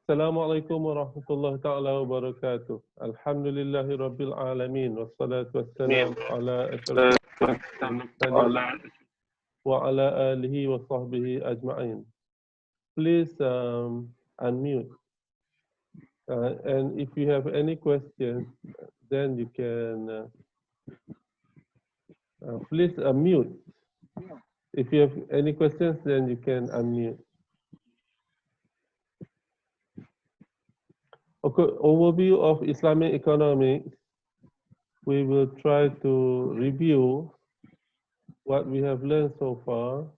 Assalamualaikum warahmatullahi ta'ala wabarakatuh. Alhamdulillahi rabbil alamin. Wassalatu wassalamu ala ashrafil mursalin wa ala alihi wa sahbihi ajma'in. Please unmute. And if you have any questions, then you can please unmute. If you have any questions, then you can unmute. Okay, overview of Islamic economics. We will try to review what we have learned so far.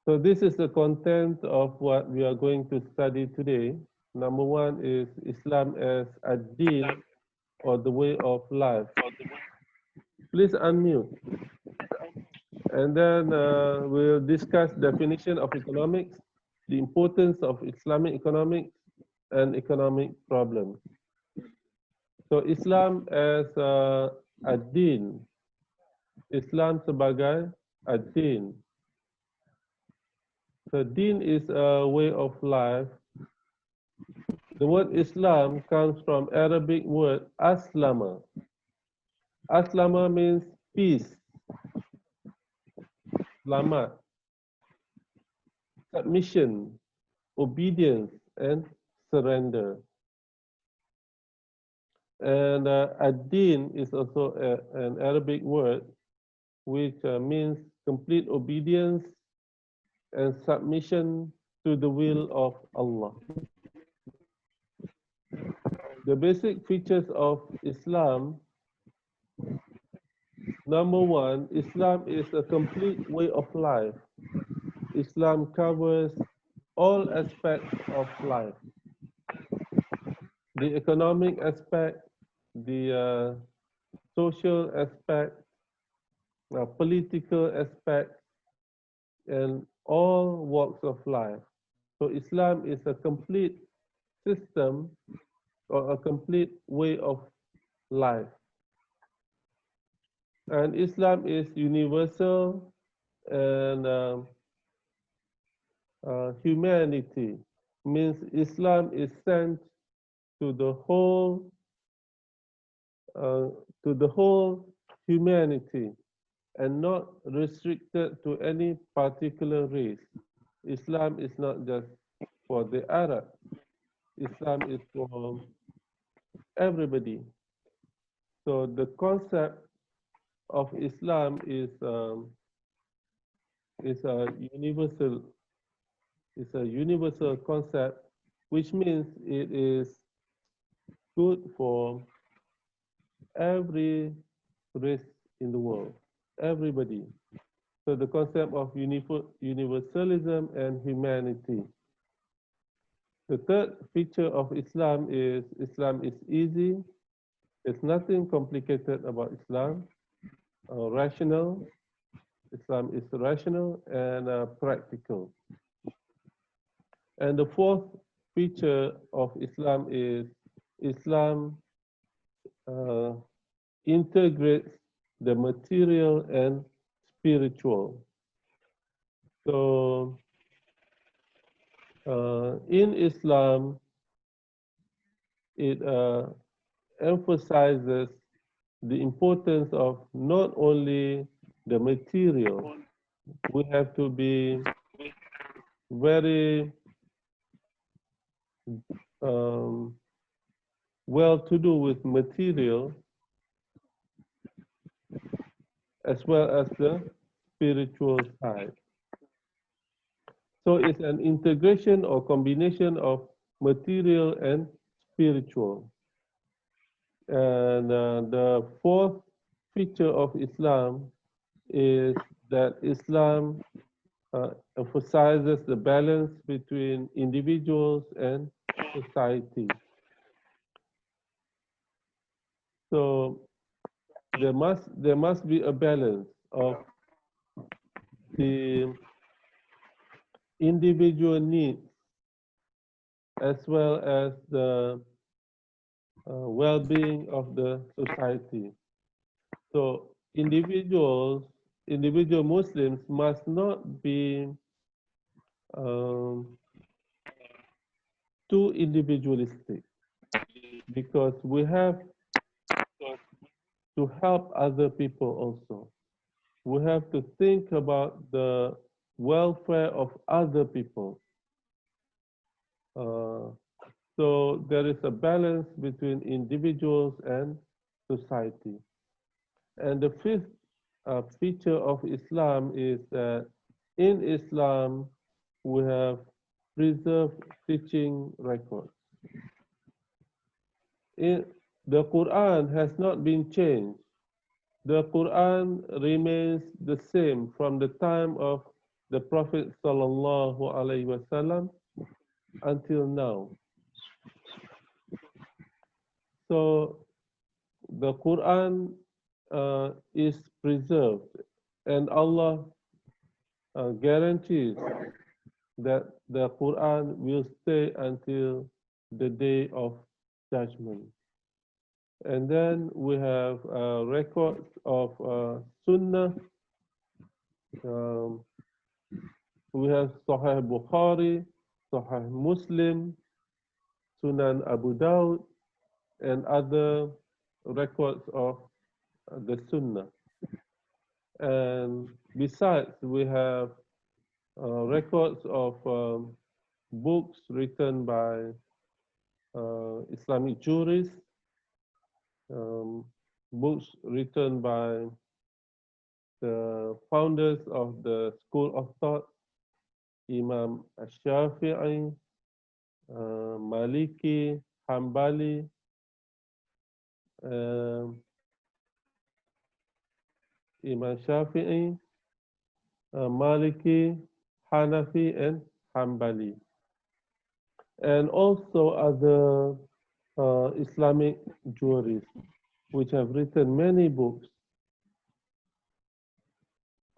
So this is the content of what we are going to study today. Number one is Islam as ad-din, or the way of life. Please unmute. And then we'll discuss definition of economics, the importance of Islamic economics, and economic problems. So Islam as ad-din, Islam sebagai ad-din. So din is a way of life. The word Islam comes from Arabic word aslama. Aslama means peace, selamat, submission, obedience, and surrender. And ad-din is also an Arabic word which means complete obedience and submission to the will of Allah. The basic features of Islam. Number one, Islam is a complete way of life. Islam covers all aspects of life. The economic aspect, the social aspect, political aspect, and all walks of life. So Islam is a complete system or a complete way of life. And Islam is universal and humanity, means Islam is sent to the whole humanity and not restricted to any particular race. Islam is not just for the Arab. Islam is for everybody. So the concept of Islam is a universal concept, which means it is good for every race in the world, everybody. So the concept of universalism and humanity. The third feature of Islam is easy. There's nothing complicated about Islam. Rational. Islam is rational and practical. And the fourth feature of Islam is Islam integrates the material and spiritual. So in Islam, it emphasizes the importance of not only the material. We have to be very well-to-do with material, as well as the spiritual side. So it's an integration or combination of material and spiritual. And the fourth feature of Islam is that Islam emphasizes the balance between individuals and society. So there must be a balance of the individual needs as well as the well-being of the society. So individuals individual Muslims must not be um, too individualistic, because we have to help other people also. We have to think about the welfare of other people. Uh, so there is a balance between individuals and society. And the fifth feature of Islam is that in Islam we have preserved teaching records. The Quran has not been changed. The Quran remains the same from the time of the Prophet sallallahu alaihi wasallam until now. So the Quran is preserved, and Allah guarantees that the Quran will stay until the day of judgment. And then we have records of Sunnah. Um, we have Sahih Bukhari, Sahih Muslim, Sunan Abu Dawud, and other records of the Sunnah. And besides, we have records of books written by Islamic jurists, um, books written by the founders of the school of thought, Imam Shafi'i, Maliki, Hanbali, um, Imam Shafi'i, Maliki, Hanafi, and Hanbali, and also other Islamic jurists, which have written many books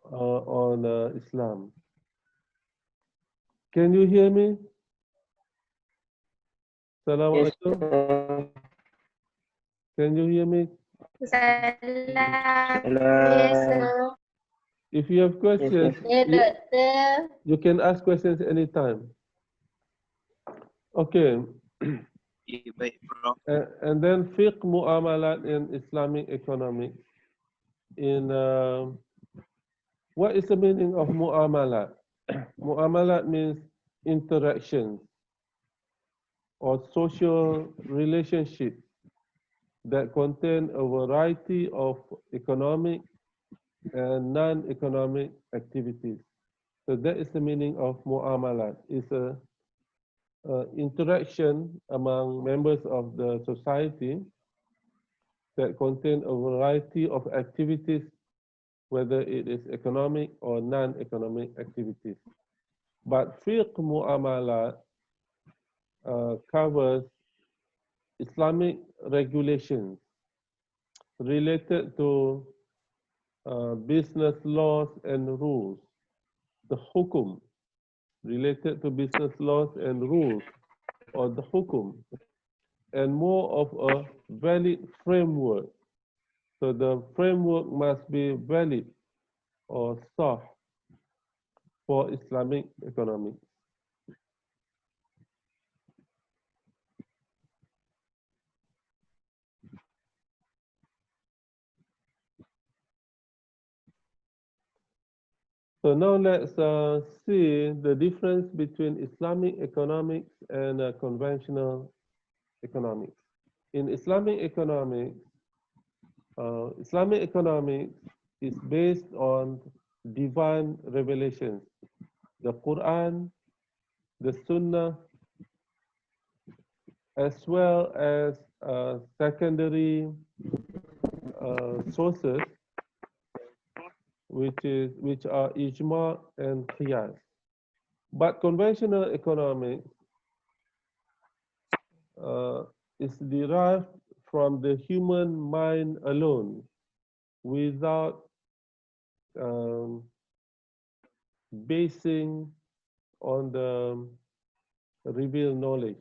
on Islam. Can you hear me? Assalamu Yes, alaikum. Can you hear me? Salam. Yes, Salam. sir. If you have questions, Ya, doktor. you can ask questions anytime. Okay. Yeah, baik, bro. And then fiqh mu'amalat in Islamic economics. In what is the meaning of mu'amalat? Mu'amalat means interactions or social relationships that contain a variety of economic and non-economic activities. So that is the meaning of mu'amalat. It's a interaction among members of the society that contain a variety of activities, whether it is economic or non-economic activities. But fiqh mu'amalat covers Islamic regulations related to business laws and rules, the hukum related to business laws and rules, or the hukum, and more of a valid framework. So the framework must be valid or sah for Islamic economics. So now let's see the difference between Islamic economics and conventional economics. In Islamic economics is based on divine revelations, the Quran, the Sunnah, as well as secondary sources, which are ijma and qiyas. But conventional economics is derived from the human mind alone, without basing on the revealed knowledge.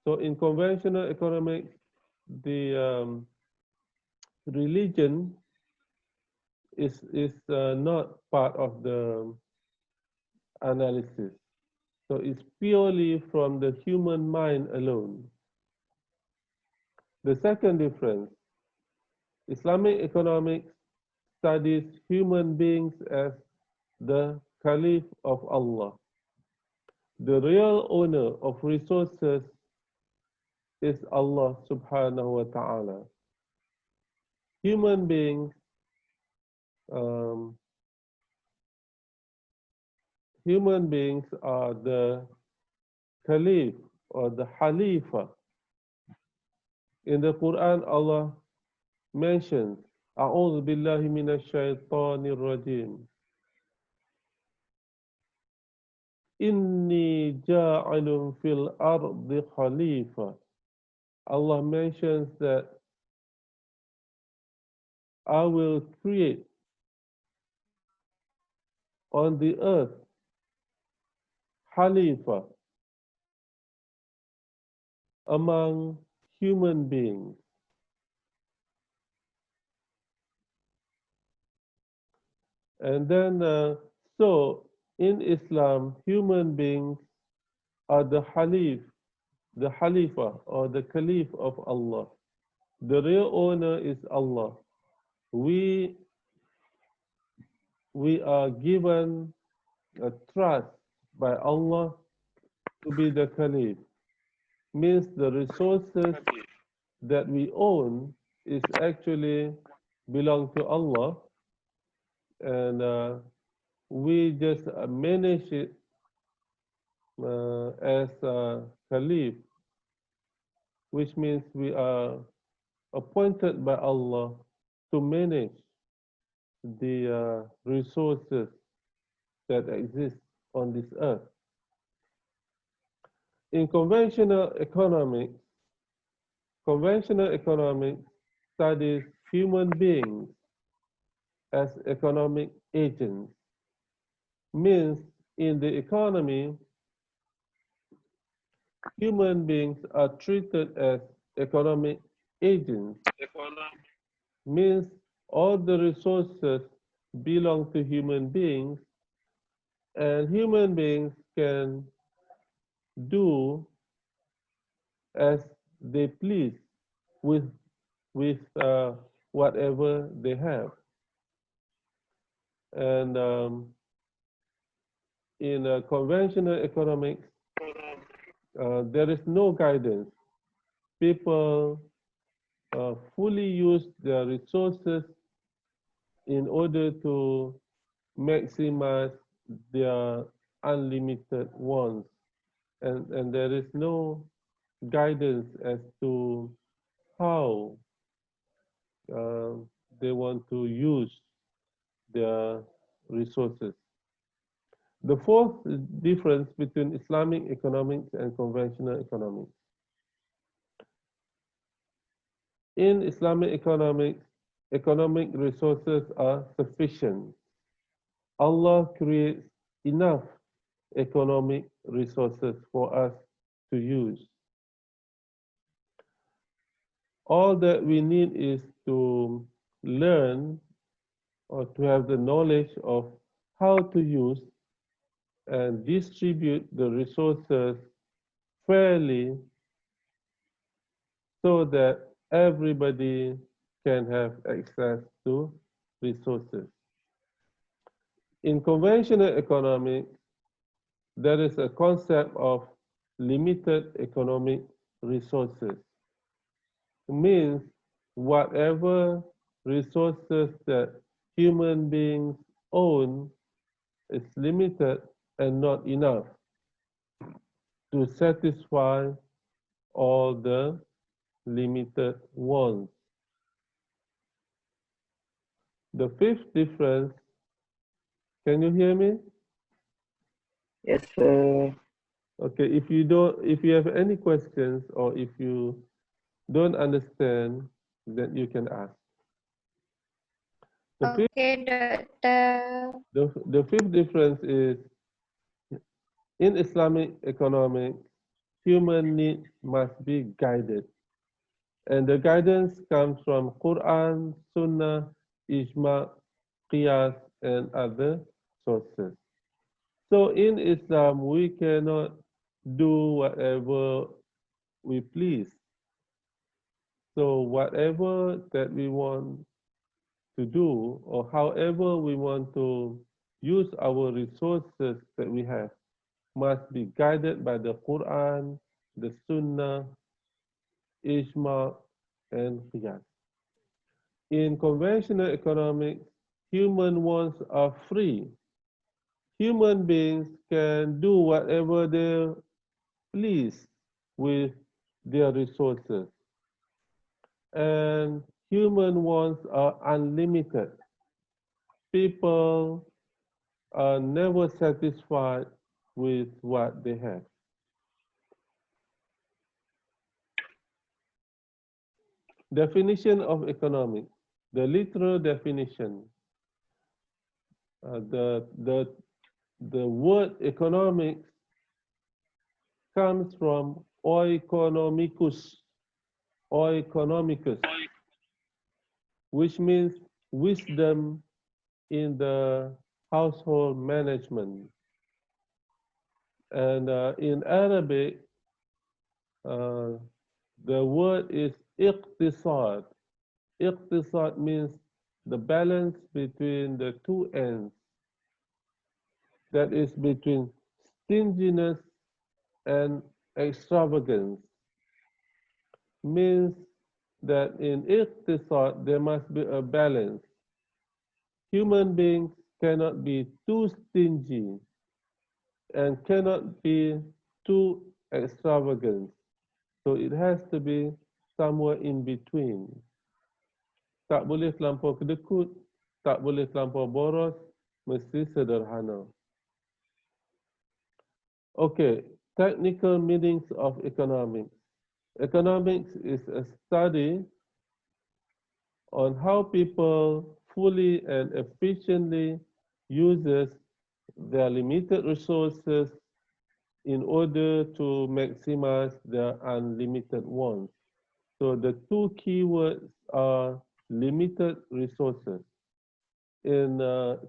So in conventional economics, the religion is not part of the analysis. So it's purely from the human mind alone. The second difference, Islamic economics studies human beings as the Caliph of Allah. The real owner of resources is Allah subhanahu wa ta'ala. Human beings, um, human beings are the Caliph or the Khalifa. In the Quran, Allah mentions, أعوذ بالله من الشيطان الرجيم إني جاعل في الأرض خليفة. Allah mentions that I will create on the earth Khalifa among human beings. And then, so in Islam, human beings are the Khalifa or the Caliph of Allah. The real owner is Allah. We are given a trust by Allah to be the Caliph. Means the resources that we own is actually belong to Allah, and we just manage it as a Caliph, which means we are appointed by Allah to manage the resources that exist on this earth. In conventional economics studies human beings as economic agents. Means in the economy, human beings are treated as economic agents. Means all the resources belong to human beings, and human beings can do as they please with whatever they have. And in conventional economics, there is no guidance. People fully use their resources in order to maximize their unlimited wants. And there is no guidance as to how they want to use their resources. The fourth difference between Islamic economics and conventional economics. In Islamic economics, economic resources are sufficient. Allah creates enough economic resources for us to use. All that we need is to learn or to have the knowledge of how to use and distribute the resources fairly so that everybody can have access to resources. In conventional economics, there is a concept of limited economic resources. It means whatever resources that human beings own is limited and not enough to satisfy all the limited wants. The fifth difference, can you hear me? Yes, sir. Okay, if you have any questions or if you don't understand, then you can ask. Okay, Doctor. The fifth difference is in Islamic economics, human needs must be guided. And the guidance comes from Quran, Sunnah, Ijma, qiyas, and other sources. So in Islam, we cannot do whatever we please. So whatever that we want to do, or however we want to use our resources that we have, must be guided by the Quran, the Sunnah, Ijma, and Qiyas. In conventional economics, human wants are free. Human beings can do whatever they please with their resources. And human wants are unlimited. People are never satisfied with what they have. Definition of economics. The literal definition. Uh, the, the, the word economics comes from oikonomicus, oikonomicus, which means wisdom in the household management. And in Arabic, uh, the word is iqtisad. Iqtisad means the balance between the two ends, that is between stinginess and extravagance. Means that in iqtisad there must be a balance. Human beings cannot be too stingy and cannot be too extravagant. So it has to be somewhere in between. Tak boleh terlampau kedekut, tak boleh terlampau boros, mesti sederhana. Okay, technical meanings of economics. Economics is a study on how people fully and efficiently uses their limited resources in order to maximize their unlimited wants. So the two keywords are limited resources. In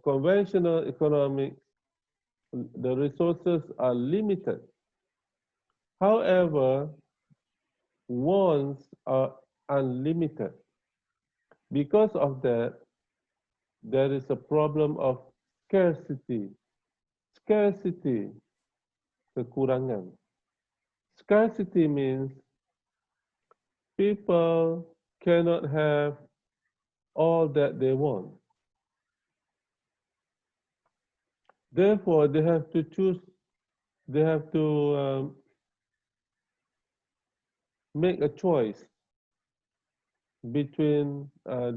conventional economics, the resources are limited. However, wants are unlimited. Because of that, there is a problem of scarcity. Scarcity, kekurangan. Scarcity means people cannot have all that they want. Therefore, they have to choose, they have to make a choice between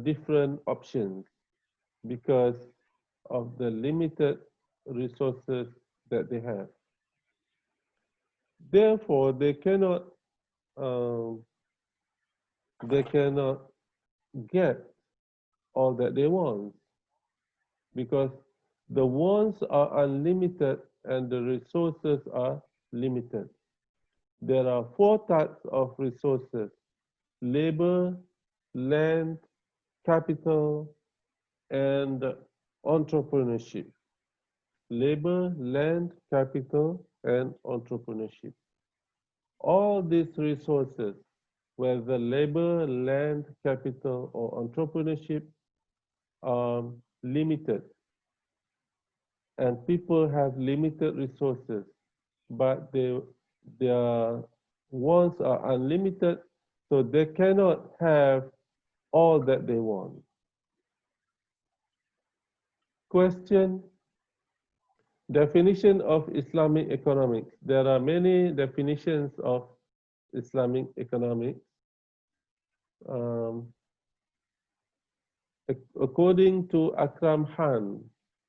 different options because of the limited resources that they have. Therefore, they cannot get all that they want because the wants are unlimited and the resources are limited. There are four types of resources: labor, land, capital, and entrepreneurship. Labor, land, capital, and entrepreneurship. All these resources, whether labor, land, capital, or entrepreneurship, are limited. And people have limited resources, but their wants are unlimited, so they cannot have all that they want. Question: definition of Islamic economics. There are many definitions of Islamic economics. According to Akram Khan,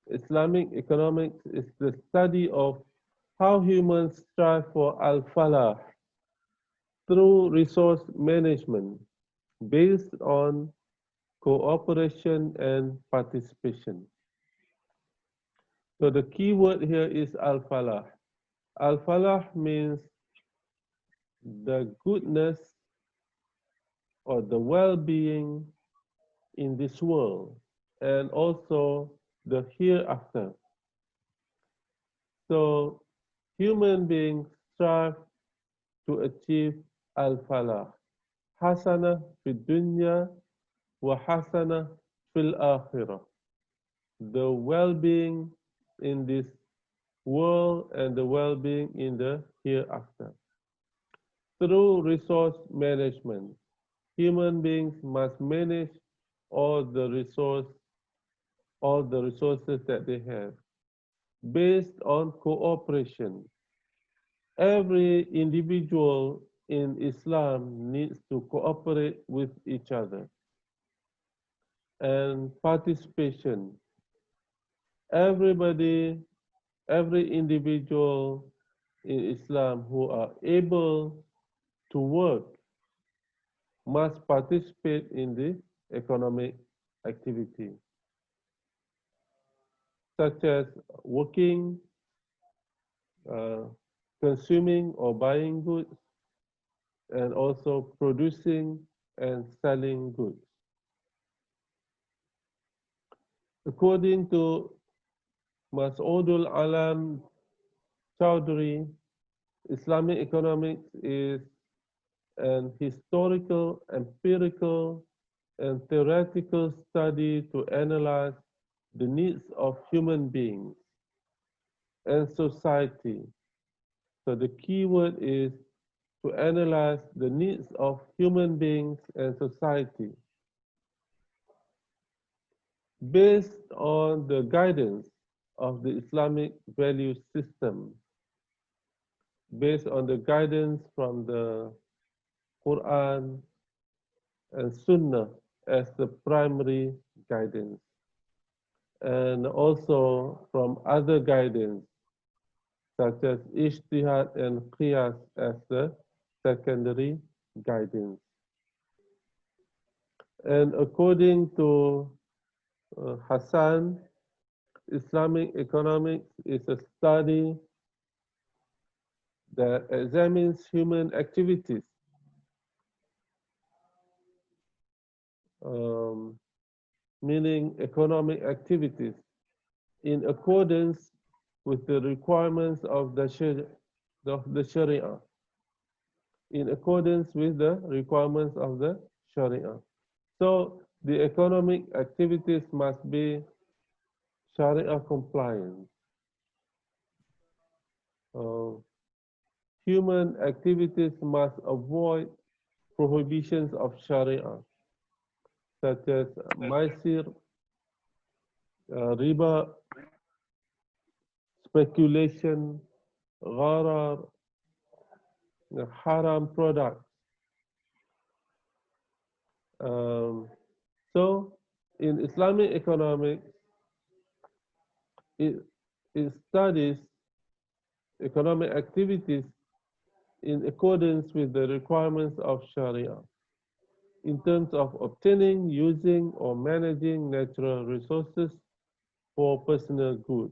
Islamic economics is the study of how humans strive for al-falah through resource management based on cooperation and participation. So the key word here is al-falah. Al-falah means the goodness or the well-being in this world. and also the hereafter. So human beings strive to achieve al-falah, hasana fi dunya wa hasana fil akhirah, the well-being in this world and the well-being in the hereafter. Through resource management, human beings must manage all the resource, all the resources that they have based on cooperation. Every individual in Islam needs to cooperate with each other and participation. Everybody, every individual in Islam who are able to work must participate in the economic activity, such as working, uh, consuming or buying goods, and also producing and selling goods. According to Mas'udul Alam Chowdhury, Islamic economics is an historical, empirical, and theoretical study to analyze the needs of human beings and society. So the key word is to analyze the needs of human beings and society based on the guidance of the Islamic value system, based on the guidance from the Quran and Sunnah as the primary guidance, and also from other guidance such as Ijtihad and Qiyas as the secondary guidance. And according to Hassan, Islamic economics is a study that examines human activities, meaning economic activities, in accordance with the requirements of the Sharia, in accordance with the requirements of the Sharia. So the economic activities must be Sharia compliant. Human activities must avoid prohibitions of Sharia, such as maisir, riba, speculation, gharar, haram products. So in Islamic economics, it studies economic activities in accordance with the requirements of Sharia in terms of obtaining, using, or managing natural resources for personal good,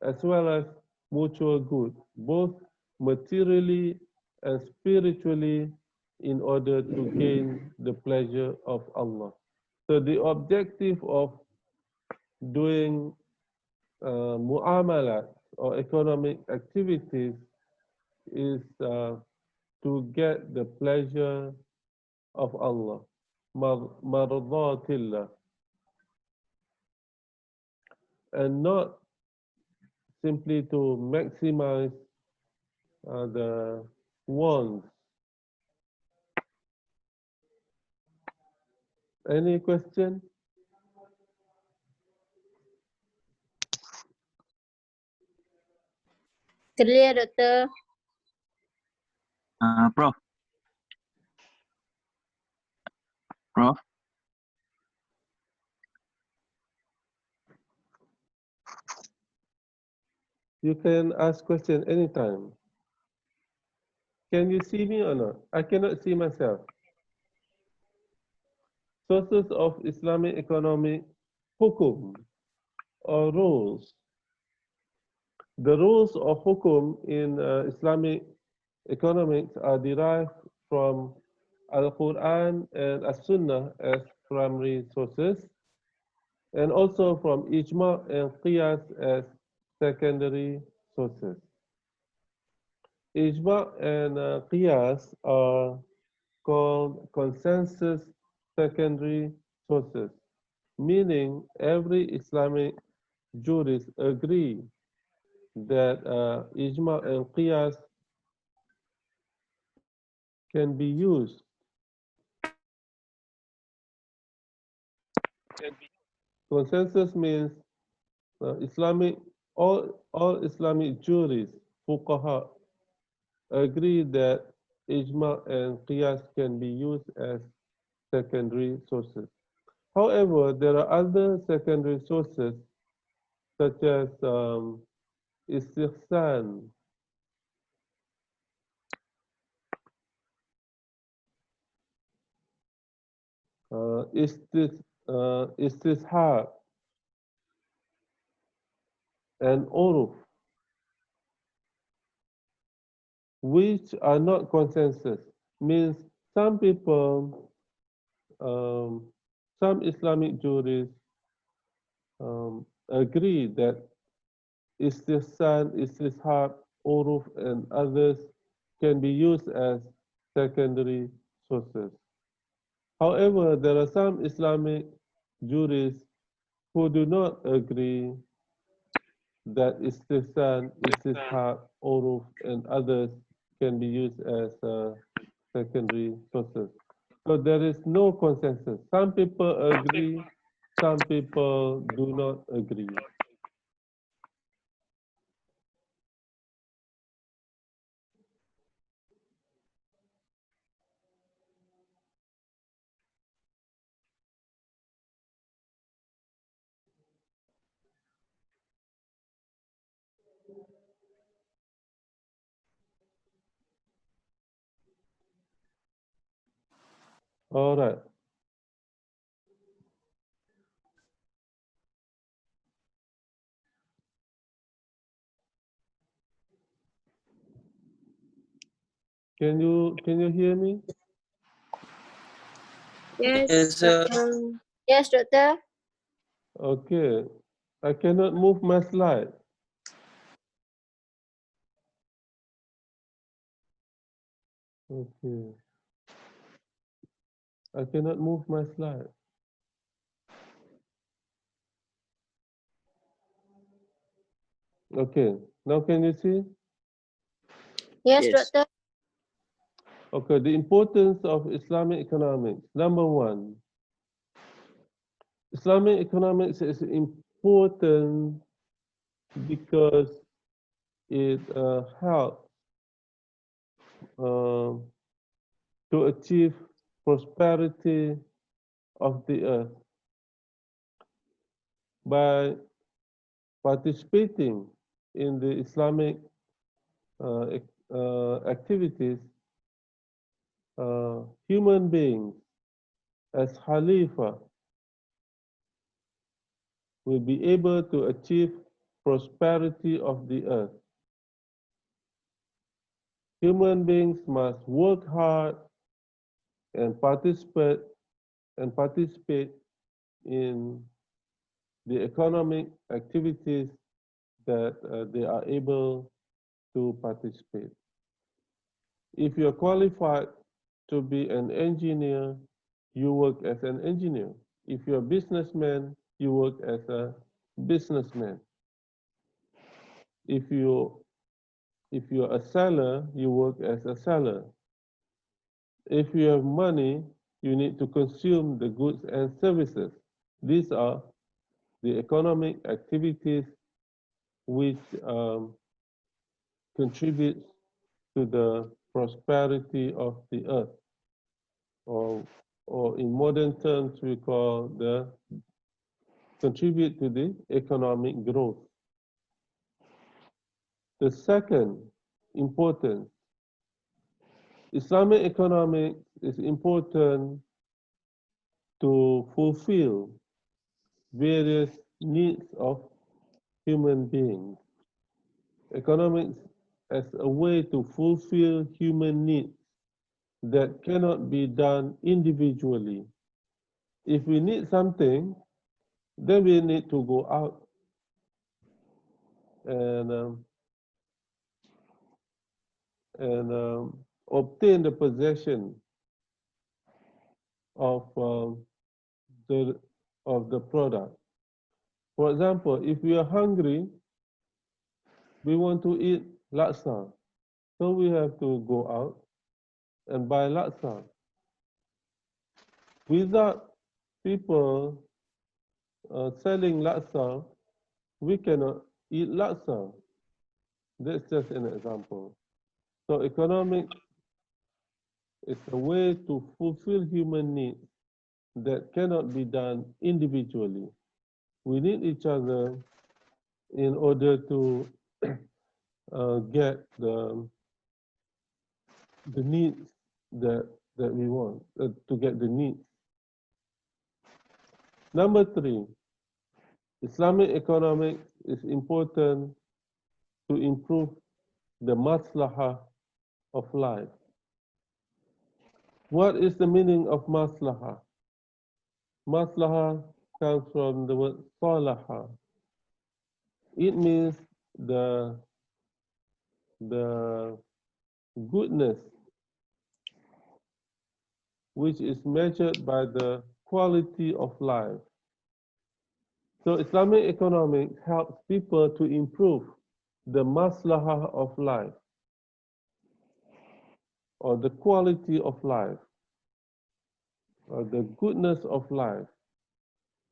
as well as mutual good, both materially and spiritually, in order to gain the pleasure of Allah. So the objective of doing mu'amalat or economic activities is to get the pleasure of Allah, mardatillah, and not simply to maximize the wants. Any question? Clear, Doctor. Prof. Prof. You can ask question anytime. Can you see me or not? I cannot see myself. Sources of Islamic economic hukum or rules. The rules of hukum in Islamic economics are derived from Al-Quran and As-Sunnah as primary sources, and also from ijma and qiyas as secondary sources. Ijma and qiyas are called consensus secondary sources, meaning every Islamic jurist agree that ijma and qiyas can be used. Consensus means all Islamic jurists, fuqaha, agree that ijma and qiyas can be used as secondary sources. However, there are other secondary sources such as istihsan, istishab, and uruf, which are not consensus. Means some people, some Islamic jurists agree that istihsan, istishab, uruf, and others can be used as secondary sources. However, there are some Islamic jurists who do not agree that istihsan, istishab, uruf, and others can be used as secondary sources. So there is no consensus. Some people agree, some people do not agree. All right. Can you hear me? Yes. Yes, sir. Yes, doctor. Okay. I cannot move my slide. Okay. I cannot move my slide. Okay. Now can you see? Yes, Yes. doctor. Okay. The importance of Islamic economics. Number one, Islamic economics is important because it helps uh, to achieve prosperity of the earth by participating in the Islamic activities. Human beings as Khalifa will be able to achieve prosperity of the earth. Human beings must work hard and participate in the economic activities that they are able to participate. If you're qualified to be an engineer, you work as an engineer. If you're a businessman, you work as a businessman. If you're a seller, you work as a seller. If you have money, you need to consume the goods and services. These are the economic activities which contribute to the prosperity of the earth, or, or in modern terms, we call the contribute to the economic growth. The second importance, Islamic economics is important to fulfill various needs of human beings. Economics as a way to fulfill human needs that cannot be done individually. If we need something, Then we need to go out and obtain the possession of the product. For example, if we are hungry, we want to eat laksa, so we have to go out and buy laksa. Without people selling laksa, we cannot eat laksa. That's just an example. So economics is a way to fulfill human needs that cannot be done individually. We need each other in order to get the needs that we want, to get the needs. Number 3, Islamic economics is important to improve the maslahah of life. What is the meaning of maslahah? Maslahah comes from the word salaha. It means the goodness, which is measured by the quality of life. So Islamic economics helps people to improve the maslahah of life, or the quality of life, or the goodness of life,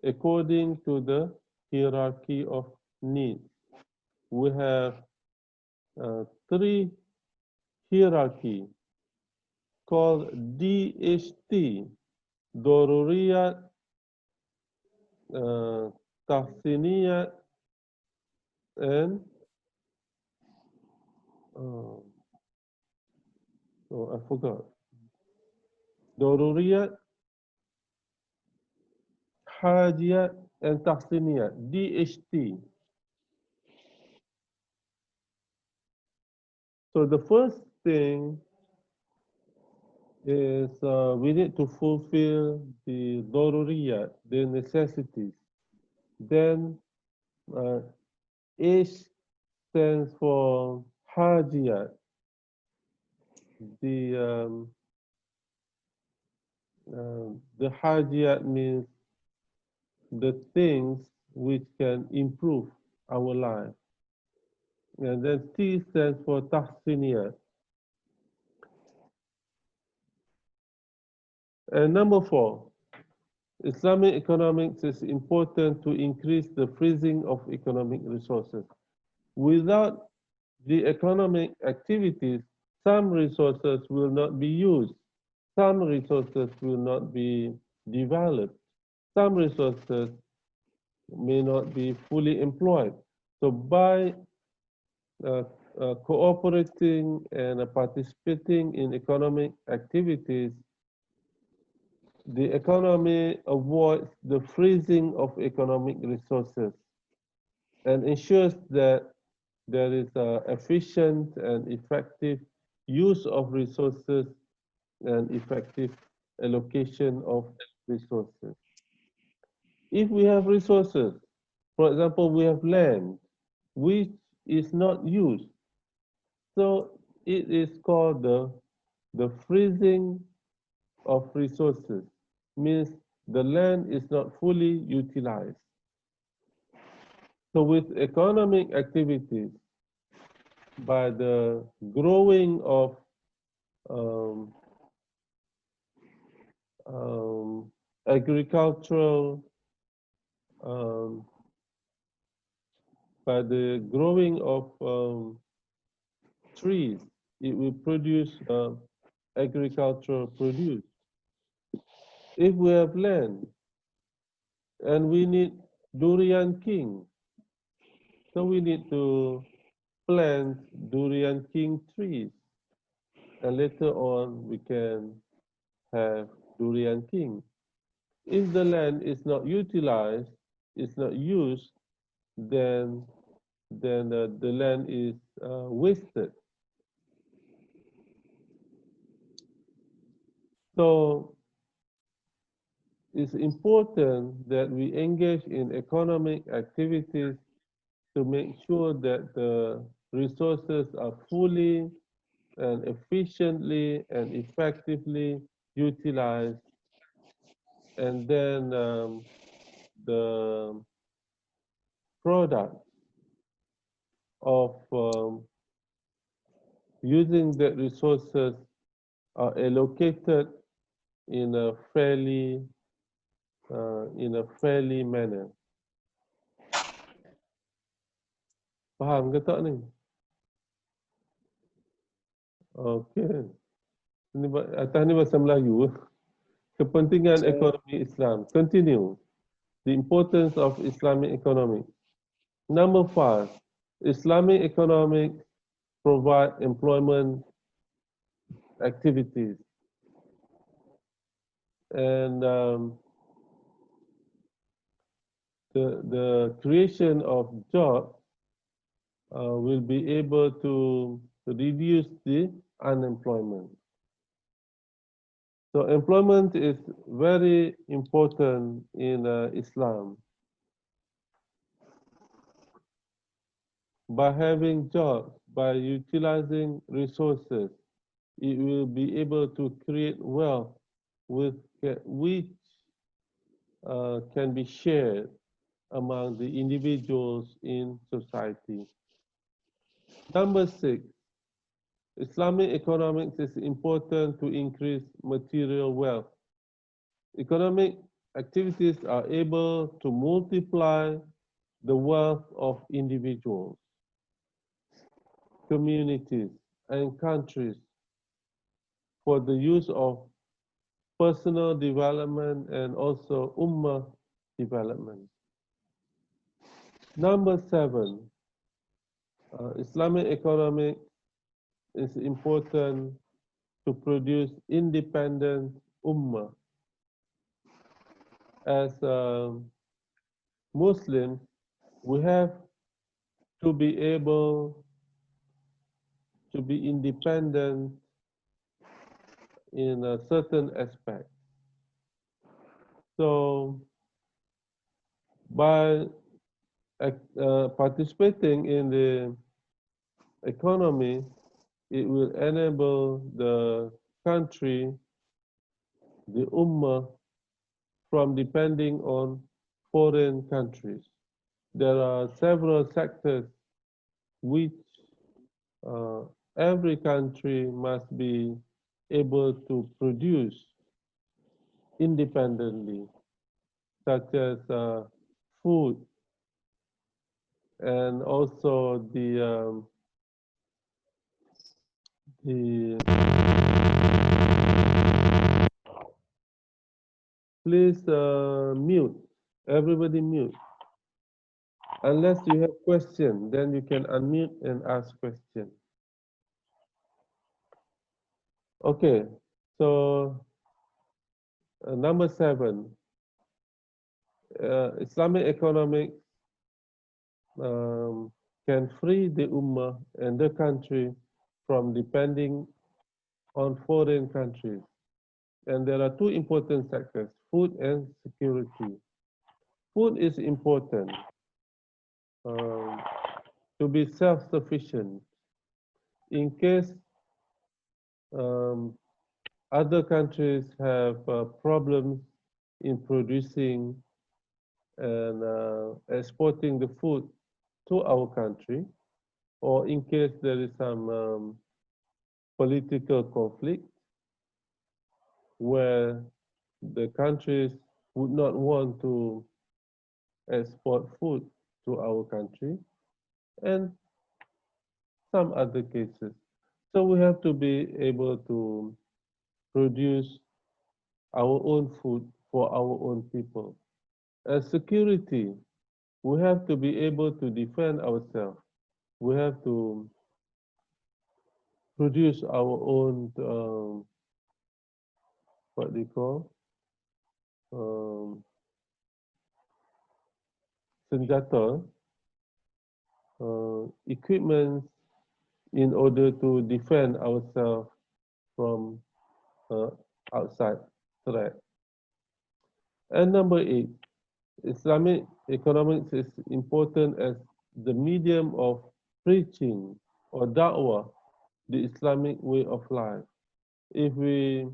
according to the hierarchy of needs. We have 3 hierarchy called DHT, Doruriyat, Tahsiniyat, and oh, I forgot. Doruriyat, Hajiyat, and Tahsiniyat, DHT. So the first thing is we need to fulfill the Doruriyat, the necessities. Then H stands for Hajiyat. The Hajiyat means the things which can improve our life. And then T stands for Tahsiniyat. And number 4, Islamic economics is important to increase the freezing of economic resources. Without the economic activities, some resources will not be used. Some resources will not be developed. Some resources may not be fully employed. So by cooperating and participating in economic activities, the economy avoids the freezing of economic resources and ensures that there is efficient and effective use of resources and effective allocation of resources. If we have resources, for example, we have land which is not used, so it is called the freezing of resources, means the land is not fully utilized. So with economic activities, by the growing of agricultural, by the growing of trees, it will produce agricultural produce. If we have land and we need durian king, so we need to plant durian king trees, and later on we can have durian king. If the land is not utilized, it's not used, then the land is wasted. So it's important that we engage in economic activities to make sure that the resources are fully and efficiently and effectively utilized, and then the product of using the resources are allocated in a fairly manner. Faham ke tak ni? Okey. Ini atas ni bahasa Melayu. Kepentingan So, ekonomi Islam. Continue. The importance of Islamic economic. Number 5. Islamic economic provide employment activities. And the creation of jobs will be able to reduce the unemployment. So employment is very important in Islam. By having jobs, by utilizing resources, it will be able to create wealth which can be shared among the individuals in society. Number 6, Islamic economics is important to increase material wealth. Economic activities are able to multiply the wealth of individuals, communities, and countries for the use of personal development and also Umma development. Number 7, Islamic economic is important to produce independent Ummah. As Muslims, we have to be able to be independent in a certain aspect. So, by participating in the economy, it will enable the country, the Ummah, from depending on foreign countries. There are several sectors which every country must be able to produce independently, such as food and also the please mute, everybody mute. Unless you have question, then you can unmute and ask question. Okay, so number 7, Islamic economics can free the Ummah and the country from depending on foreign countries. And there are 2 important sectors, food and security. Food is important to be self-sufficient in case other countries have problems in producing and exporting the food to our country, or in case there is some political conflict where the countries would not want to export food to our country, and some other cases. So we have to be able to produce our own food for our own people. As security, we have to be able to defend ourselves. We have to produce our own, what they call, senjata, equipment in order to defend ourselves from outside threat. And number 8, Islamic economics is important as the medium of preaching or da'wah, the Islamic way of life. If we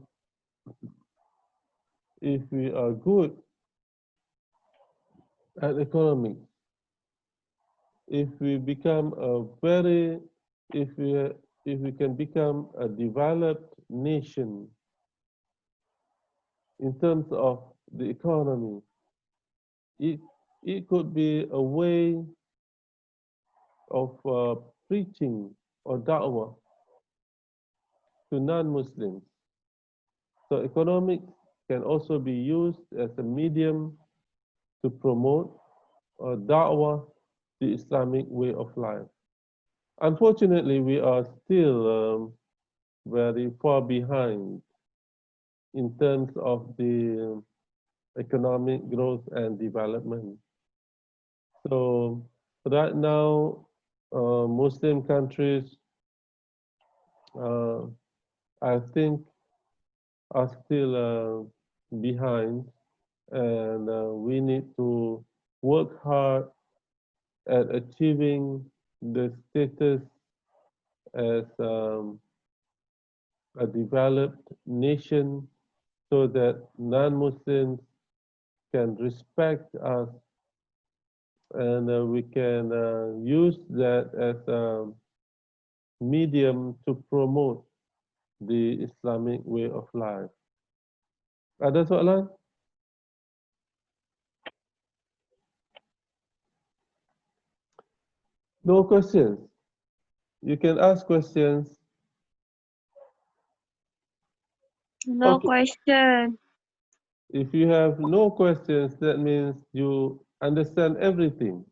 are good at economics, if we become a very, if we can become a developed nation in terms of the economy, it it could be a way of preaching or da'wah to non-Muslims. So economics can also be used as a medium to promote or da'wah the Islamic way of life. Unfortunately, we are still very far behind in terms of the economic growth and development. So right now, Muslim countries, uh, I think, are still behind, and we need to work hard at achieving the status as a developed nation so that non-Muslims can respect us, and we can use that as a medium to promote the Islamic way of life. Ada soalan? No questions. You can ask questions. No Okay. question. If you have no questions, that means you understand everything,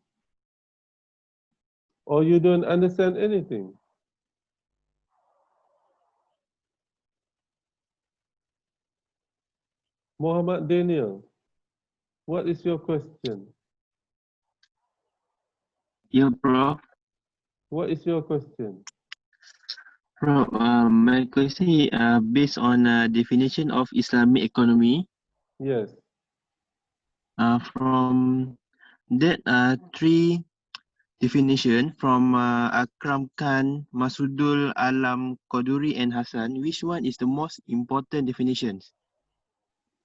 or you don't understand anything. Muhammad Daniel, what is your question? Yeah, bro. What is your question? Bro, my question is based on definition of Islamic economy. Yes. From that three definition from Akram Khan, Masudul Alam Qaduri and Hassan, which one is the most important definitions?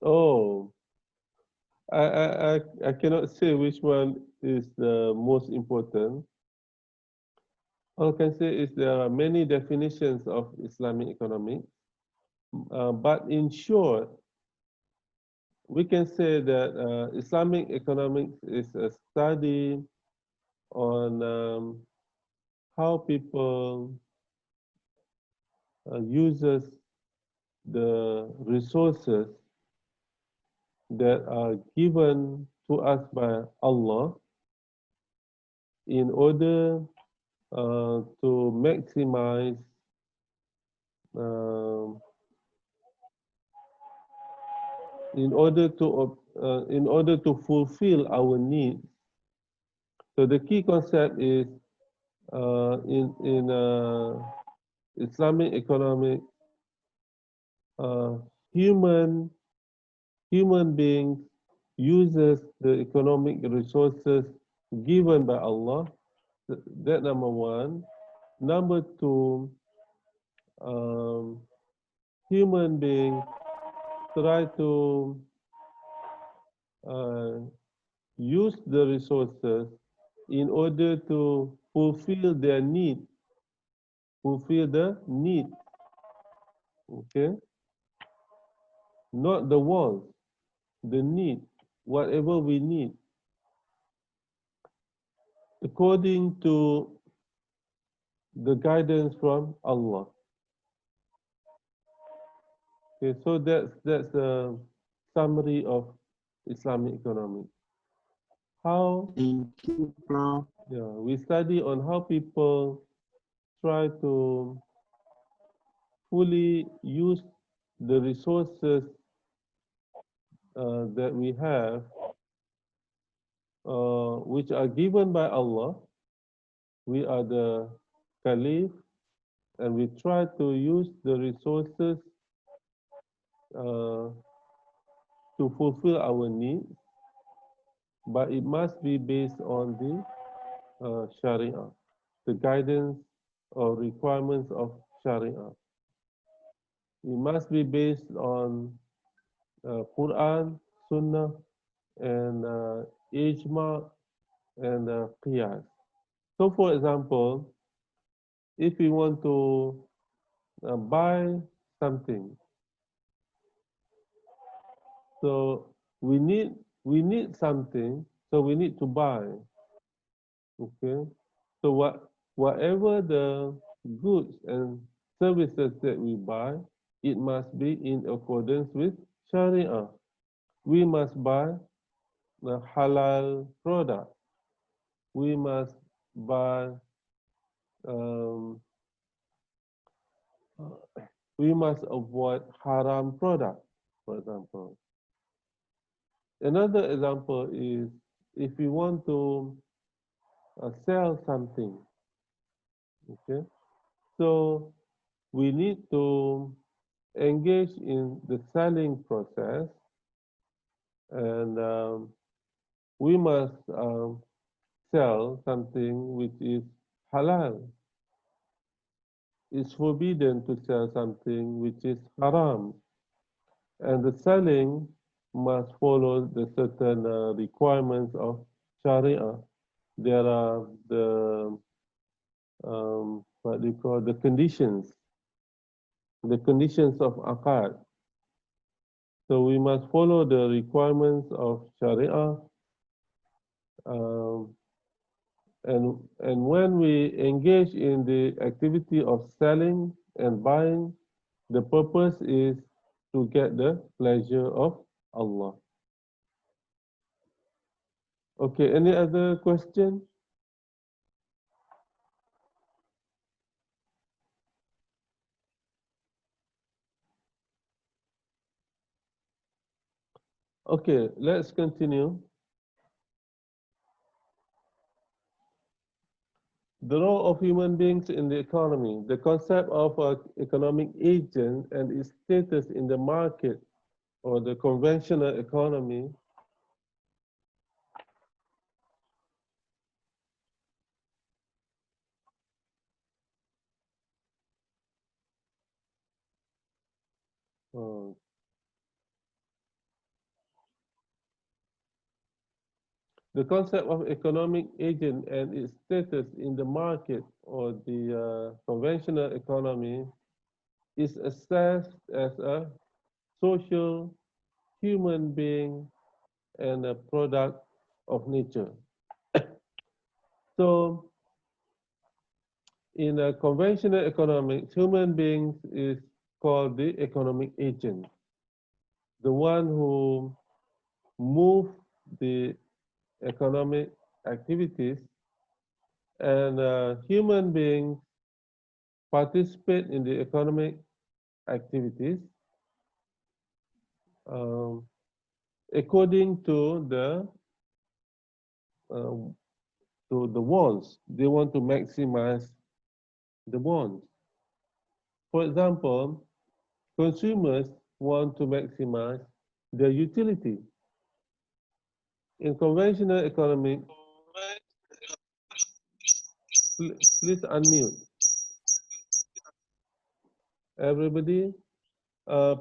Oh, I cannot say which one is the most important. All I can say is there are many definitions of Islamic economics, but in short, we can say that Islamic economics is a study on how people uses the resources that are given to us by Allah in order to maximize um, in order to fulfill our needs. So the key concept is in Islamic economic, uh, human beings uses the economic resources given by Allah. That number one. Number two, um, human beings try to uh, use the resources in order to fulfill their need, fulfill the need, okay? Not the wants, the need, whatever we need, according to the guidance from Allah. Okay, so that's a summary of Islamic economy. How Thank you, bro. we study on how people try to fully use the resources that we have, which are given by Allah. We are the Caliph, and we try to use the resources uh, to fulfill our needs, but it must be based on the Sharia, the guidance or requirements of Sharia. It must be based on Quran, Sunnah, and Ijma and Qiyas. So, for example, if we want to buy something, so we need something, so we need to buy. Okay, so whatever the goods and services that we buy, it must be in accordance with Sharia. We must buy the halal product. We must buy. Um, we must avoid haram product, for example. Another example is if we want to sell something, okay? So we need to engage in the selling process, and we must sell something which is halal. It's forbidden to sell something which is haram, and the selling must follow the certain requirements of Sharia. There are the what do you call the conditions of akad. So we must follow the requirements of Sharia, um, and when we engage in the activity of selling and buying, the purpose is to get the pleasure of Allah. Okay, any other question? Okay, let's continue. The role of human beings in the economy, the concept of an economic agent and its status in the market or the conventional economy. uh, The concept of economic agent and its status in the market or the conventional economy is assessed as a social human being and a product of nature. So in a conventional economics, human beings is called the economic agent, the one who move the economic activities, and human beings participate in the economic activities um, according uh, to the wants. They want to maximize the wants. For example, consumers want to maximize their utility. In conventional economy, please unmute. Everybody,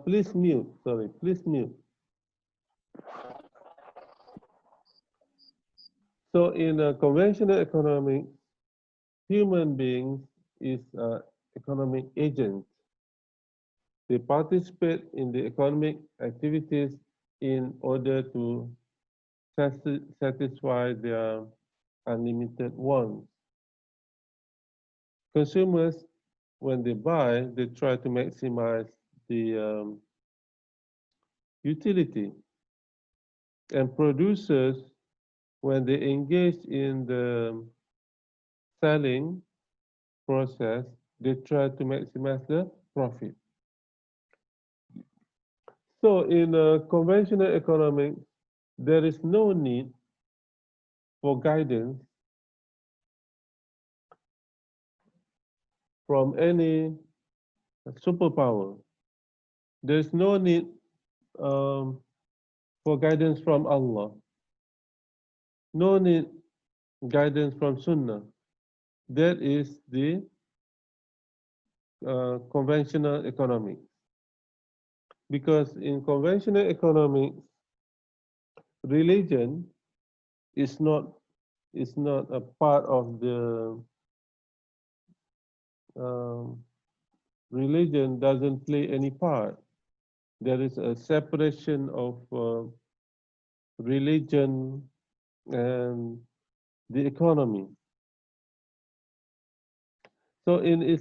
please mute. Sorry, please mute. So in a conventional economy, human beings is economic agents. They participate in the economic activities in order to satisfy their unlimited wants. Consumers, when they buy, they try to maximize the utility. And producers, when they engage in the selling process, they try to maximize the profit. So in a conventional economic, there is no need for guidance from any superpower. There's no need for guidance from Allah. No need guidance from Sunnah. That is the conventional economics. Because in conventional economics, religion is not a part of the religion doesn't play any part. There is a separation of religion and the economy. So in in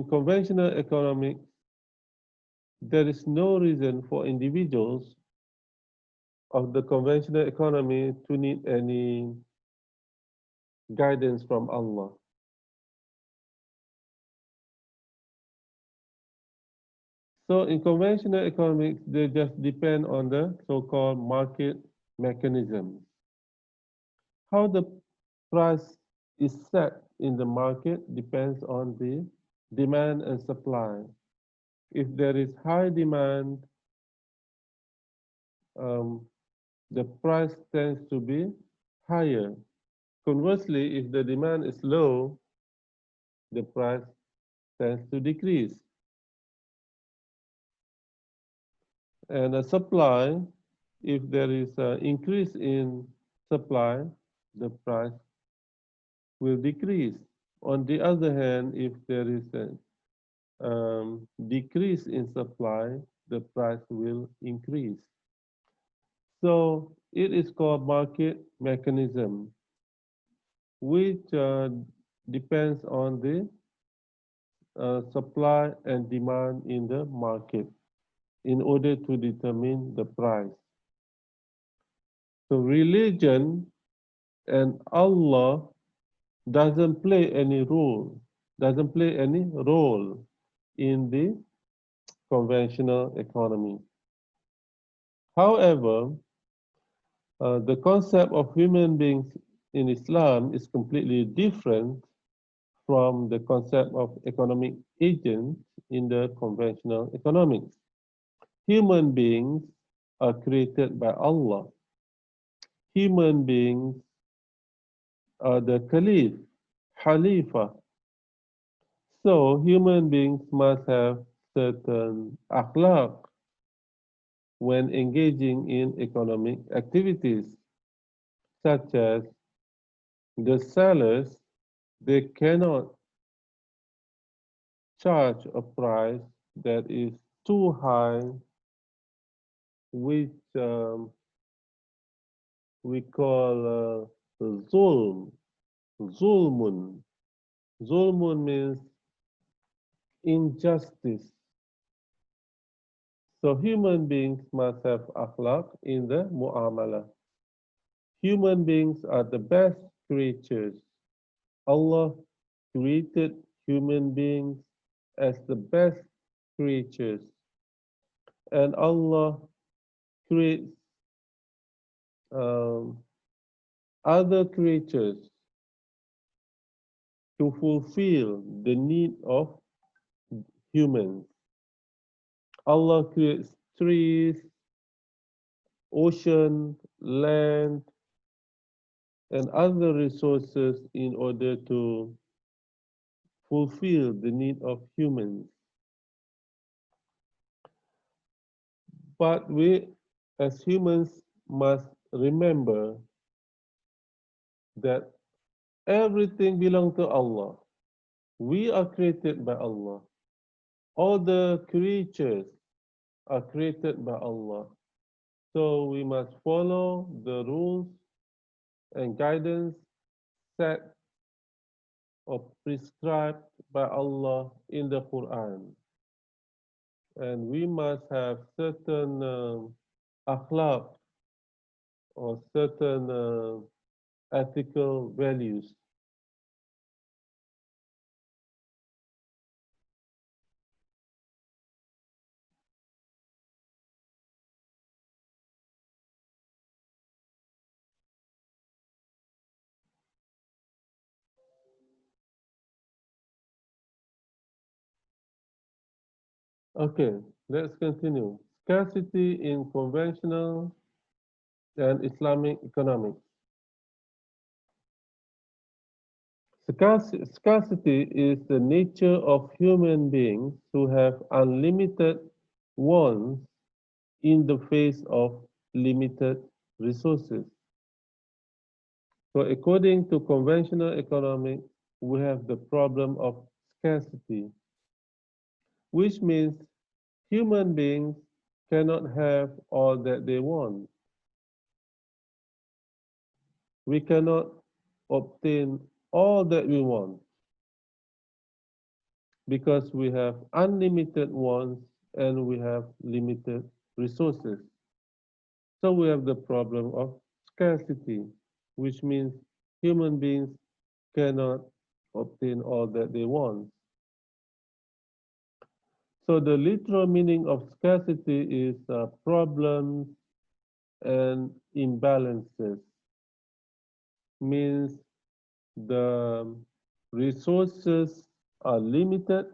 conventional economics, there is no reason for individuals of the conventional economy to need any guidance from Allah. So in conventional economics, they just depend on the so-called market mechanism. How the price is set in the market depends on the demand and supply. If there is high demand, the price tends to be higher. Conversely, if the demand is low, the price tends to decrease. And a supply, if there is an increase in supply, the price will decrease. On the other hand, if there is a decrease in supply, the price will increase. So it is called market mechanism, which depends on the supply and demand in the market in order to determine the price. So religion and Allah doesn't play any role in the conventional economy. However, the concept of human beings in Islam is completely different from the concept of economic agents in the conventional economics. Human beings are created by Allah. Human beings are the Caliph, Khalifa. So human beings must have certain akhlaq when engaging in economic activities, such as the sellers, they cannot charge a price that is too high, which we call zulm, zulmun. Zulmun means injustice. So human beings must have akhlaq in the mu'amala. Human beings are the best creatures. Allah created human beings as the best creatures. And Allah creates other creatures to fulfill the need of humans. Allah creates trees, ocean, land, and other resources in order to fulfill the need of humans. But we, as humans, must remember that everything belongs to Allah. We are created by Allah. All the creatures are created by Allah. So we must follow the rules and guidance set or prescribed by Allah in the Quran. And we must have certain akhlaq or certain ethical values. Okay, let's continue. Scarcity in conventional and Islamic economics. Scarcity is the nature of human beings who have unlimited wants in the face of limited resources. So according to conventional economics, we have the problem of scarcity, which means human beings cannot have all that they want. We cannot obtain all that we want because we have unlimited wants and we have limited resources. So we have the problem of scarcity, which means human beings cannot obtain all that they want. So the literal meaning of scarcity is problems and imbalances. Means the resources are limited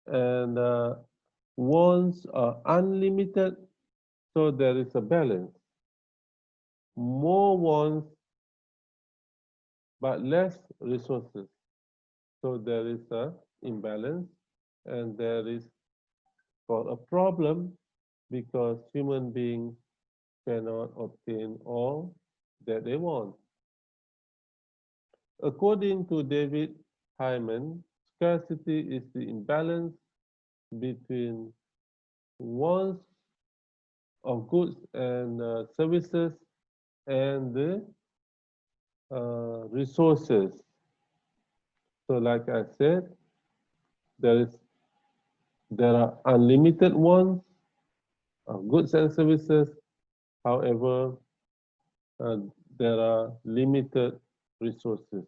and wants are unlimited, so there is a balance. More wants but less resources. So there is a imbalance and there is called a problem because human beings cannot obtain all that they want. According to David Hyman, scarcity is the imbalance between wants of goods and services and the resources. So like I said, there are unlimited wants of goods and services. However, uh, there are limited resources.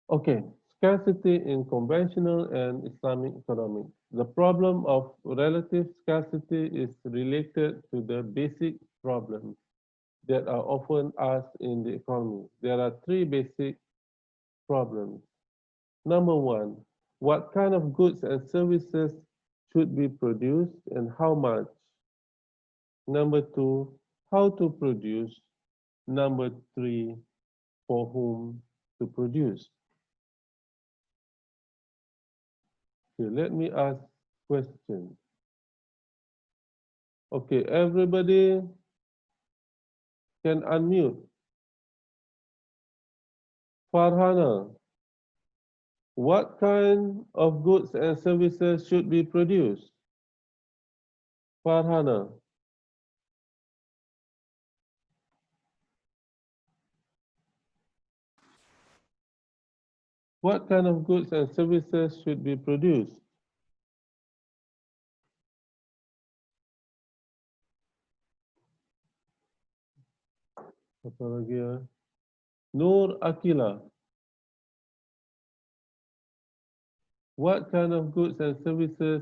Okay, scarcity in conventional and Islamic economics. The problem of relative scarcity is related to the basic problems that are often asked in the economy. There are three basic problems. Number one, what kind of goods and services should be produced and how much? Number two, how to produce? Number three, for whom to produce? Okay, let me ask questions. Okay, everybody can unmute. Farhana, what kind of goods and services should be produced? Farhana, what kind of goods and services should be produced? Apa lagi ya? Nur Akila, what kind of goods and services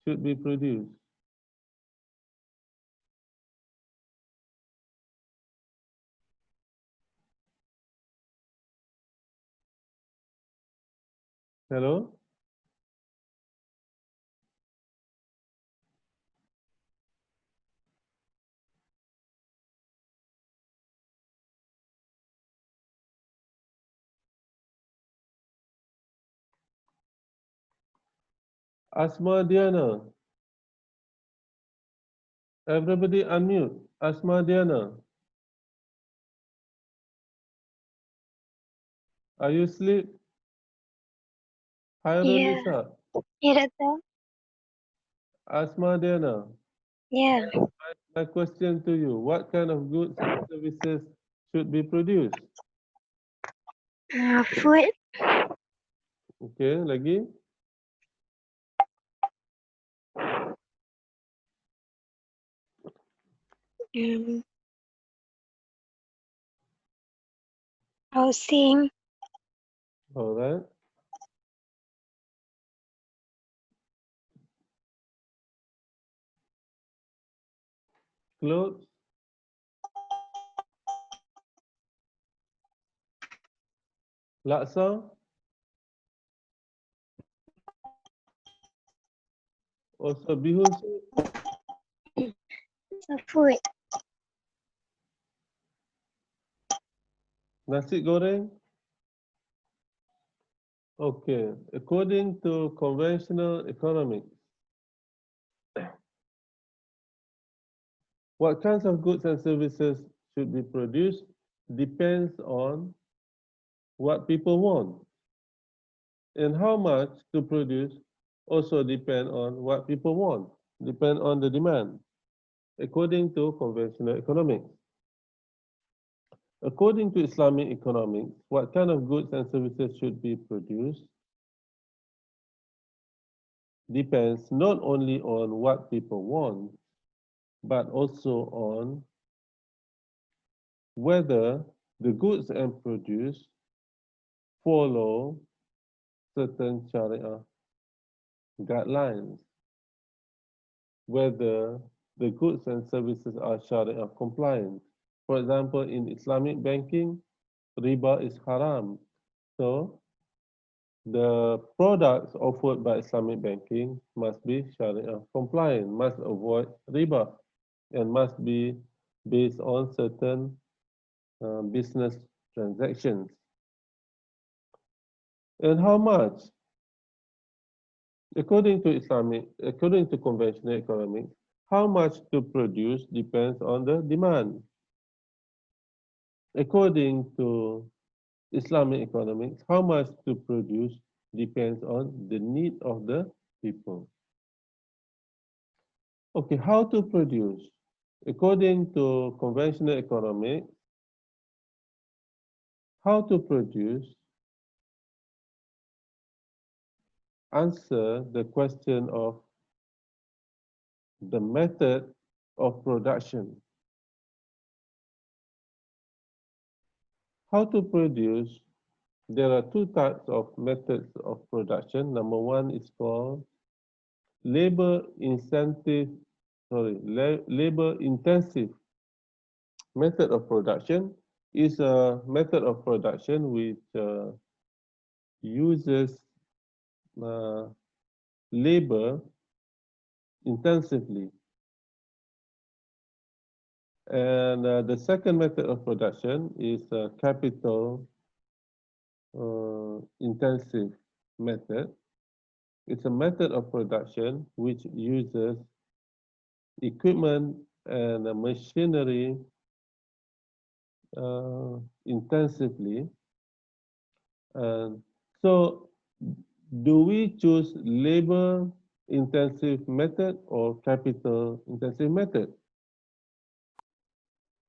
should be produced? Hello? Asma Diana, everybody unmute. Asma Diana, are you asleep? Hairul Yeah. Nisa, Yeah, Doctor. Asma Diana, Yeah. my question to you, what kind of goods and services should be produced? Food. Okay, lagi? Um, Housing. All right. Clothes, laksa, Also bihun soup, So food. nasi goreng. Okay, according to conventional economics, what kinds of goods and services should be produced depends on what people want. And how much to produce also depend on what people want, depend on the demand, according to conventional economics. According to Islamic economics, what kind of goods and services should be produced depends not only on what people want, but also on whether the goods and produce follow certain Sharia guidelines, whether the goods and services are Sharia compliant. For example, in Islamic banking, riba is haram. So the products offered by Islamic banking must be Sharia compliant, must avoid riba, and must be based on certain business transactions. And how much? According to conventional economics, how much to produce depends on the demand. According to Islamic economics, how much to produce depends on the need of the people. Okay, how to produce? According to conventional economics, how to produce answer the question of the method of production. How to produce? There are two types of methods of production. Number one is called labor intensive method of production. Is a method of production which uses labor intensively. And the second method of production is a capital intensive method. It's a method of production which uses equipment and machinery intensively. And so, do we choose labor intensive method or capital intensive method?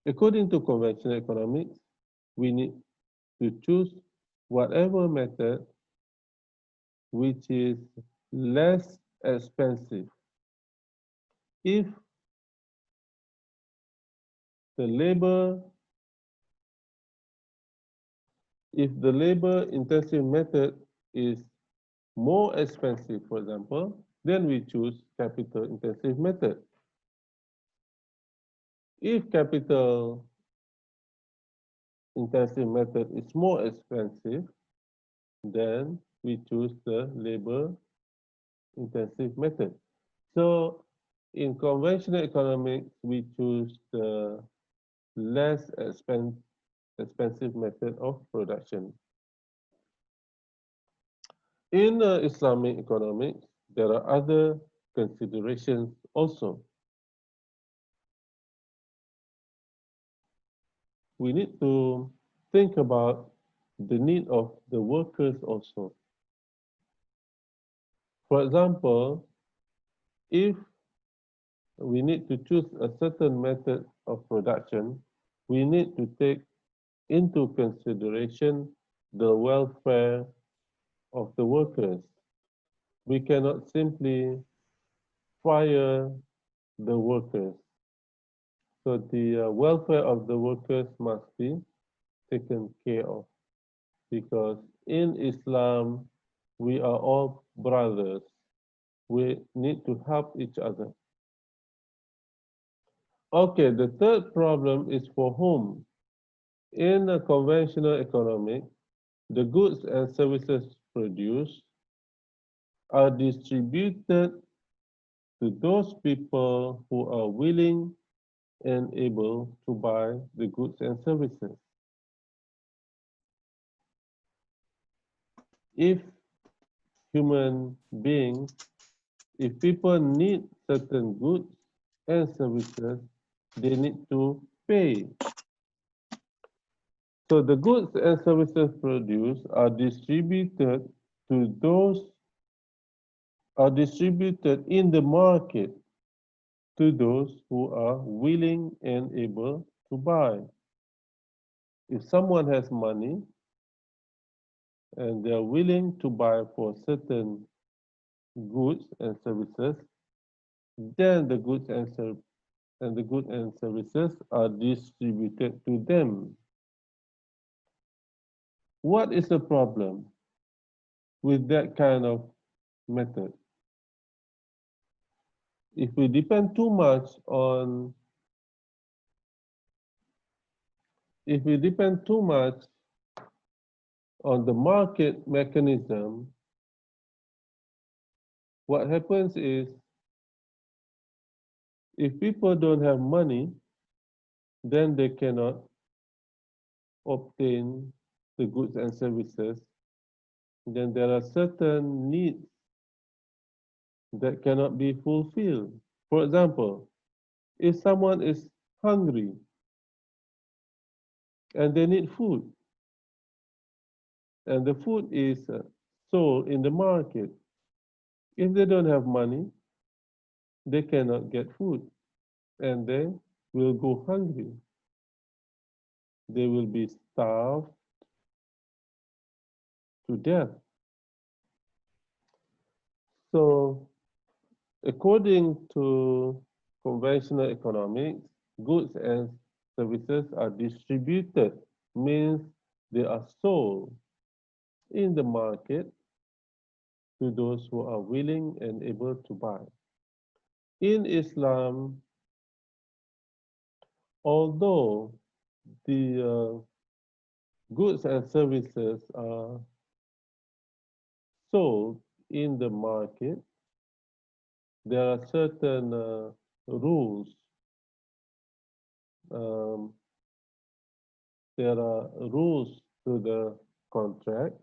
According to conventional economics, we need to choose whatever method which is less expensive. If the labor intensive method is more expensive, for example, then we choose capital intensive method. If capital intensive method is more expensive, then we choose the labor intensive method. So in conventional economics, we choose the less expensive method of production. In Islamic economics, there are other considerations also. We need to think about the need of the workers also. For example, if we need to choose a certain method of production, we need to take into consideration the welfare of the workers. We cannot simply fire the workers. So the welfare of the workers must be taken care of, because in Islam, we are all brothers. We need to help each other. Okay, the third problem is for whom? In a conventional economy, the goods and services produced are distributed to those people who are willing and able to buy the goods and services. If human beings, if people need certain goods and services, they need to pay. So the goods and services produced are distributed to those, are distributed in the market to those who are willing and able to buy. If someone has money and they are willing to buy for certain goods and services, then the goods and services are distributed to them. What is the problem with that kind of method? If we depend too much on the market mechanism, what happens is if people don't have money, then they cannot obtain the goods and services. Then there are certain needs that cannot be fulfilled. For example, if someone is hungry and they need food, and the food is sold in the market, if they don't have money, they cannot get food and they will go hungry. They will be starved to death. So, according to conventional economics, goods and services are distributed, means they are sold in the market to those who are willing and able to buy. In Islam, although the goods and services are sold in the market, there are certain rules. There are rules to the contract,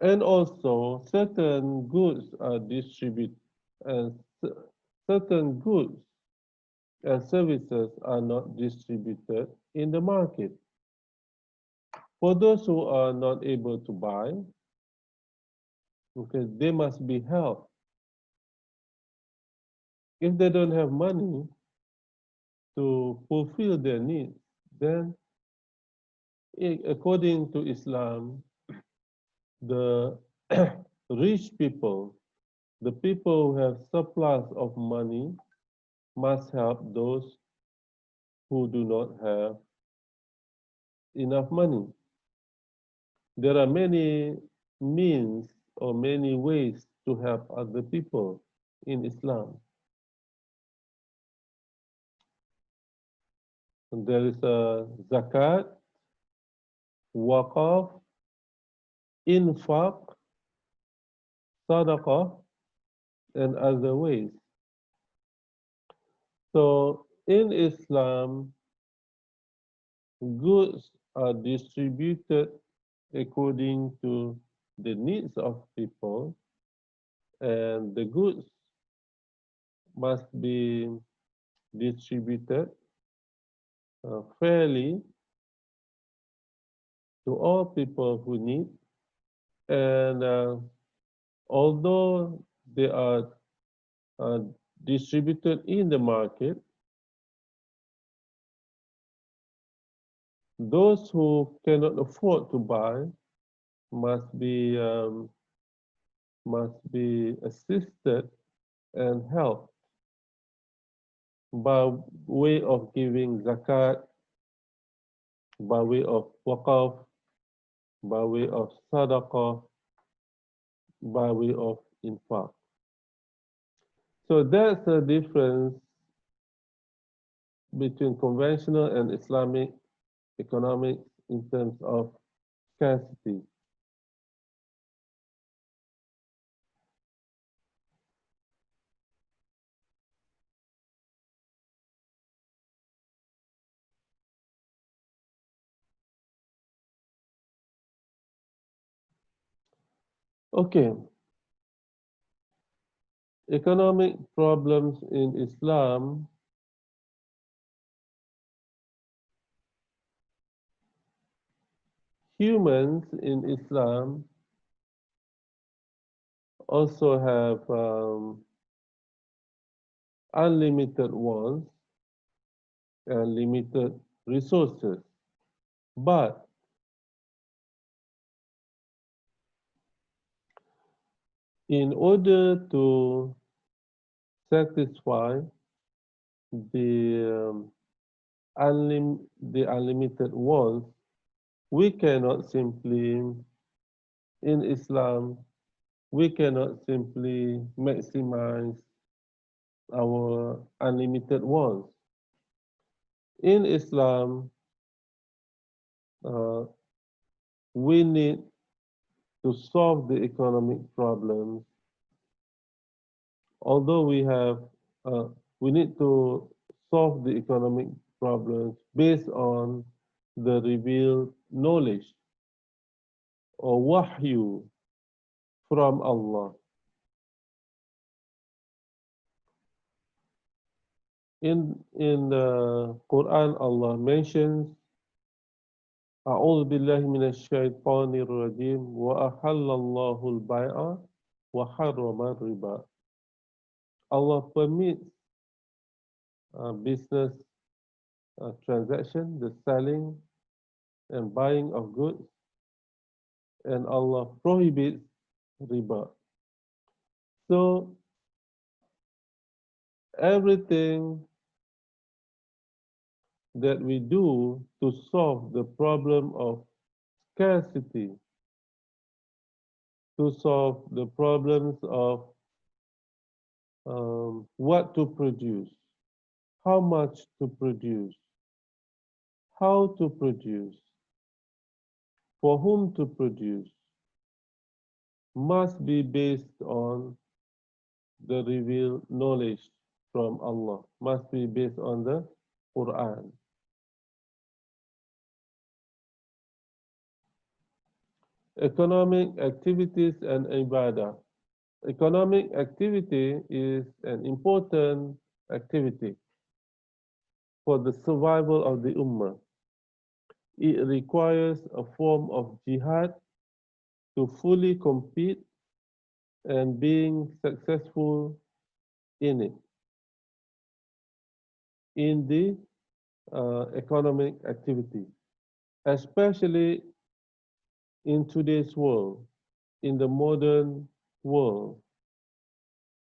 and also certain goods are distributed, and certain goods and services are not distributed in the market. For those who are not able to buy, okay, they must be helped. If they don't have money to fulfill their needs, then according to Islam, the rich people, the people who have surplus of money, must help those who do not have enough money. There are many means or many ways to help other people in Islam. And there is a zakat, waqaf, infaq, sadaqah, and other ways. So in Islam, goods are distributed according to the needs of people, and the goods must be distributed fairly to all people who need. And although they are distributed in the market, those who cannot afford to buy must be assisted and helped by way of giving zakat, by way of waqaf, by way of sadaqah, by way of infaq. So that's the difference between conventional and Islamic economics in terms of scarcity. Okay. Economic problems in Islam humans in Islam also have unlimited wants and limited resources. But in order to satisfy the the unlimited wants, we cannot simply, in Islam, we cannot simply maximize our unlimited wants. In Islam, uh, we need to solve the economic problems. Although we need to solve the economic problems based on the revealed knowledge or wahyu from Allah. In the Quran, Allah mentions, "A'udhu billahi minash shaitanir rajim wa ahallallahu al-bai'a wa harrama riba." Allah permits business transaction, the selling and buying of goods, and Allah prohibits riba. So everything that we do to solve the problem of scarcity, to solve the problems of what to produce, how much to produce, how to produce, for whom to produce, must be based on the revealed knowledge from Allah, must be based on the Quran. Economic activities and ibadah. Economic activity is an important activity for the survival of the Ummah. It requires a form of jihad to fully compete and being successful in it, in the economic activity, especially in today's world, in the modern world,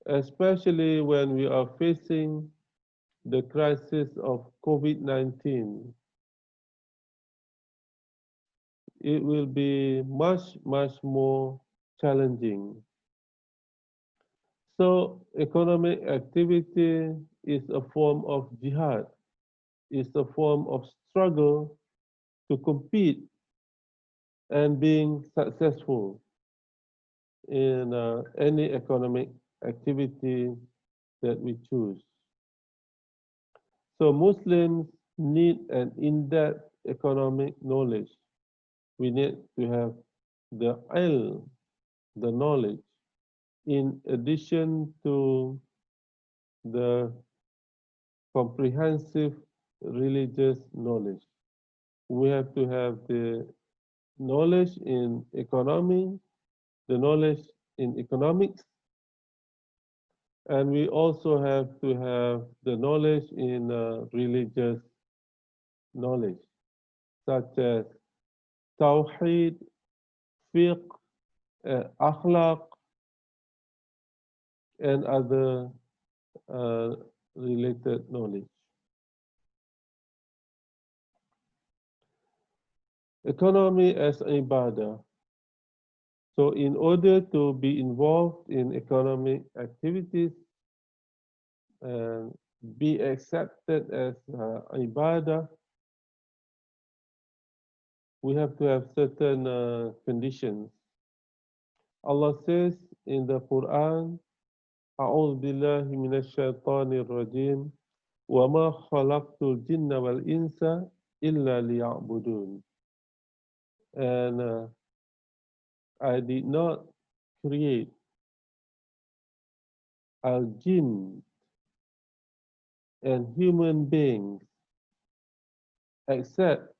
especially when we are facing the crisis of COVID-19. It will be much, much more challenging. So economic activity is a form of jihad, is a form of struggle to compete and being successful in any economic activity that we choose. So Muslims need an in-depth economic knowledge. We need to have the ilm, the knowledge, in addition to the comprehensive religious knowledge. We have to have the knowledge in economy, the knowledge in economics, and we also have to have the knowledge in religious knowledge, such as Tawheed, Fiqh, Akhlaq, and other related knowledge. Economy as ibadah. So in order to be involved in economic activities and be accepted as ibadah, we have to have certain conditions. Allah says in the Quran, أعوذ بالله من الشيطان الرجيم وما خلقت الجن والإنس إلا ليعبدون. And I did not create al-jinn and human beings except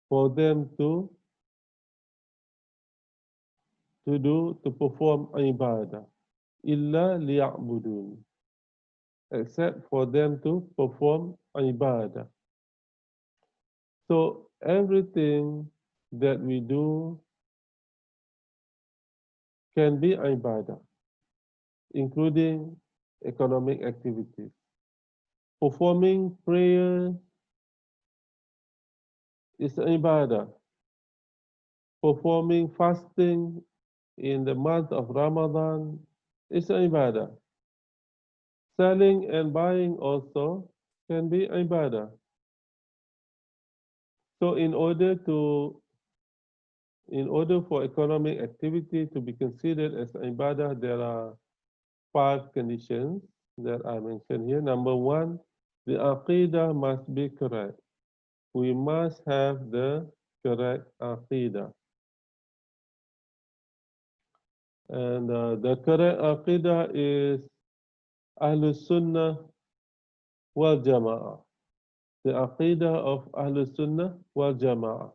for them to perform ibadah, illa liya'budun, except for them to perform ibadah. So everything that we do can be ibadah, including economic activities. Performing prayer is ibadah. Performing fasting in the month of Ramadan is ibadah. Selling and buying also can be ibadah. So in order for economic activity to be considered as ibadah, there are 5 conditions that I mentioned here. Number 1, the aqidah must be correct. We must have the correct aqidah. And the correct aqidah is Ahlul Sunnah wal Jama'ah. The aqidah of Ahlul Sunnah wal Jama'ah.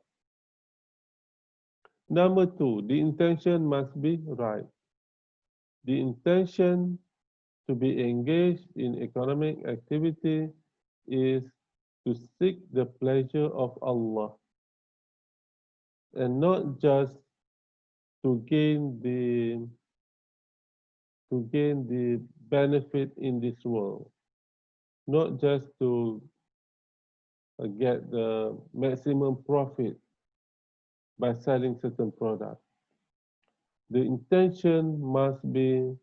Number 2, the intention must be right. The intention to be engaged in economic activity is to seek the pleasure of Allah and not just to gain the benefit in this world, not just to get the maximum profit by selling certain products. The intention must be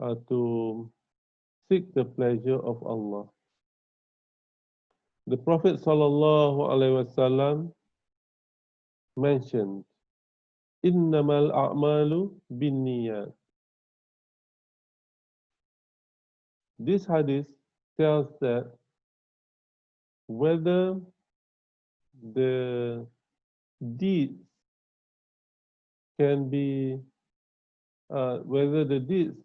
to seek the pleasure of Allah. The Prophet ﷺ mentioned, "Innamal a'malu binniyat." This hadith tells that whether the deeds can be, whether the deeds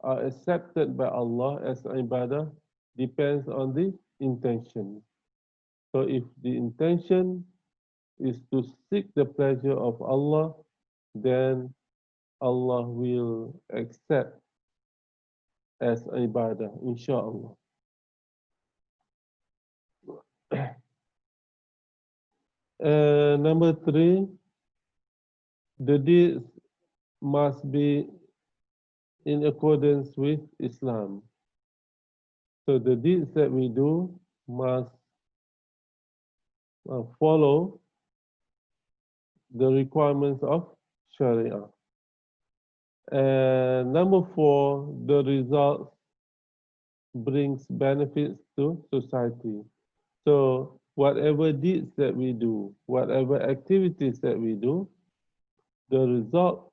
are accepted by Allah as ibadah depends on the intention. So if the intention is to seek the pleasure of Allah, then Allah will accept as ibadah, inshallah. Number 3, the deeds must be in accordance with Islam. So the deeds that we do must follow the requirements of Sharia. And number 4, the result brings benefits to society. So whatever deeds that we do, whatever activities that we do, the result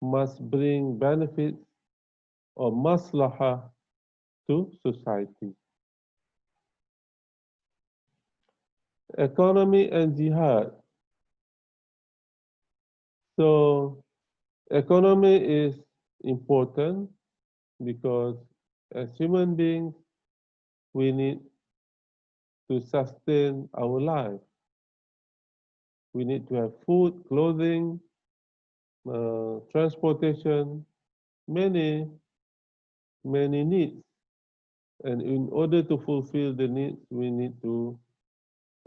must bring benefits or maslahah to society. Economy and jihad. So economy is important because as human beings, we need to sustain our life. We need to have food, clothing, transportation, many needs. And in order to fulfill the needs, we need to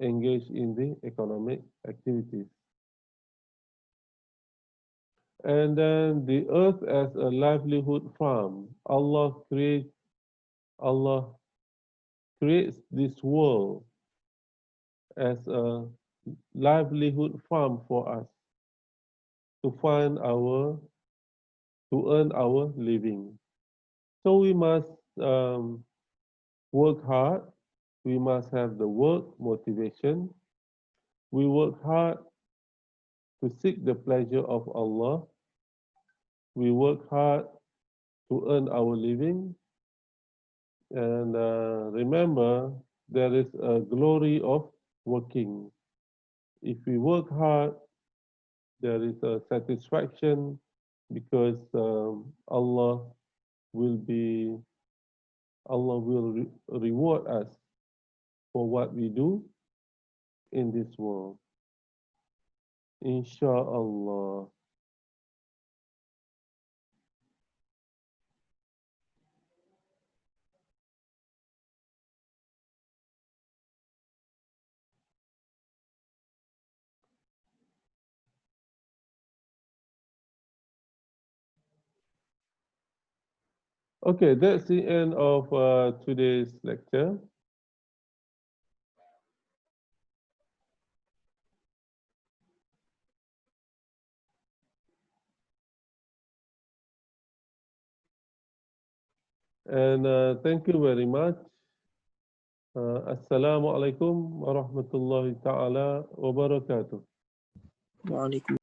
engage in the economic activities. And then the earth as a livelihood farm. Allah creates this world as a livelihood farm for us to earn our living. So we must work hard. We must have the work motivation. We work hard to seek the pleasure of Allah. We work hard to earn our living. And remember, there is a glory of working. If we work hard, there is a satisfaction because Allah will reward us for what we do in this world. Insha'Allah. Okay, that's the end of today's lecture. And thank you very much. Assalamu alaikum wa rahmatullahi ta'ala wa barakatuh. Waalaikumsalam.